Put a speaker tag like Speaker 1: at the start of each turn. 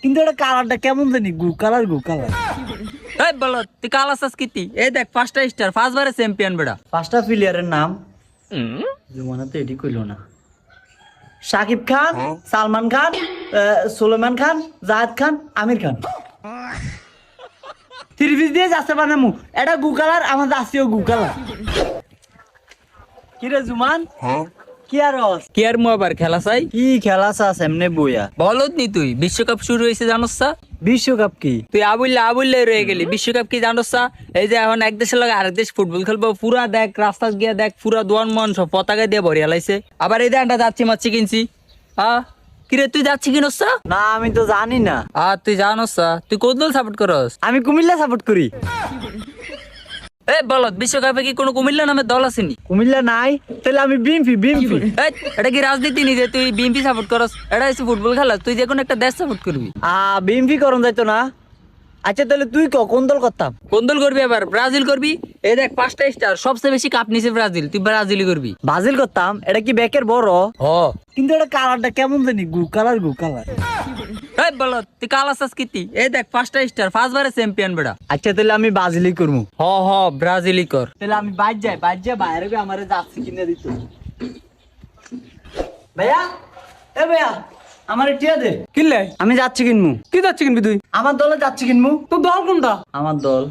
Speaker 1: কিন্তু এটা কালারটা কেমন জানি গু কালার
Speaker 2: এই বলো তুই কালা চাস কিতি এই দেখ 5টা স্টার 5 বারে চ্যাম্পিয়ন বেড়া।
Speaker 1: 5টা প্লেয়ারের নাম জুমানা তো এটি কইলো না। শাকিব খান, সালমান খান, সুলেমান খান, জাহেদ খান, আমির খান। থ্রি দিয়ে যাচ্ছে বানামু এটা গু কালার, আমার যাচ্ছেও গু কালার। কিরে জুমান কি আর
Speaker 2: কি আর মু আবার খেলা চাই
Speaker 1: কি খেলা চাস এমনি বইয়া?
Speaker 2: বলত নি তুই বিশ্বকাপ শুরু হয়েছে জানোস না?
Speaker 1: বিশ্বকাপ কি?
Speaker 2: তুই আবুল্লে রয়ে গেলি। বিশ্বকাপ কি জানোস না? এই যে এখন এক দেশের লগে আরেক দেশ ফুটবল খেলবো, পুরা দেখ রাস্তা গিয়া দেখ পুরা দোয়ান মন সব পতাকা দিয়ে ভরিয়া লাইছে। আবার এই দেনটা যাচ্ছি মাচ্ছি কিনছি। কিরে তুই যাচ্ছি কিনস না?
Speaker 1: না আমি তো জানি না।
Speaker 2: তুই জানোস না? তুই কোন দল সাপোর্ট করস?
Speaker 1: আমি কুমিল্লা সাপোর্ট করি।
Speaker 2: এই বলত বিশ্বকাপে কি কোনো কুমিল্লা নামের দল আসেনি?
Speaker 1: কুমিল্লা নাই, তাহলে আমি বিএমপি।
Speaker 2: এটা কি রাজনীতি নি যে তুই বিএনপি সাপোর্ট করস? এটা হচ্ছে ফুটবল খেলা, তুই যে কোনো একটা দেশ সাপোর্ট করবি।
Speaker 1: বিএমপি করন যাইতো না? আচ্ছা তাহলে তুই কোন দল করতাম?
Speaker 2: কোন দল করবি? আবার ব্রাজিল করবি। এই দেখ 5টা স্টার, সবচেয়ে বেশি কাপ নিছে ব্রাজিল, তুই ব্রাজিলই করবি।
Speaker 1: ব্রাজিল করতাম। এটা কি ব্যাকের বড়? কিন্তু এটা কালারটা কেমন জানি গু কালার
Speaker 2: এই বলো তুই কালা চাস কিতি এই দেখ 5টা স্টার 5 বারে চ্যাম্পিয়ন বেড়া।
Speaker 1: আচ্ছা তাহলে আমি ব্রাজিলই করবো।
Speaker 2: ব্রাজিলই কর।
Speaker 1: তাহলে আমি বাইর যাই বাইরে আমারে যাচ্ছি কিনে দিত। ভাইয়া ভাইয়া আমার টিয়া দে।
Speaker 3: কিনলে
Speaker 1: আমি যাচ্ছি কিনবো।
Speaker 3: কি যাচ্ছে কিনবি তুই?
Speaker 1: আমার দলে যাচ্ছি কিনবো।
Speaker 3: তোর দল কোনটা?
Speaker 1: আমার দল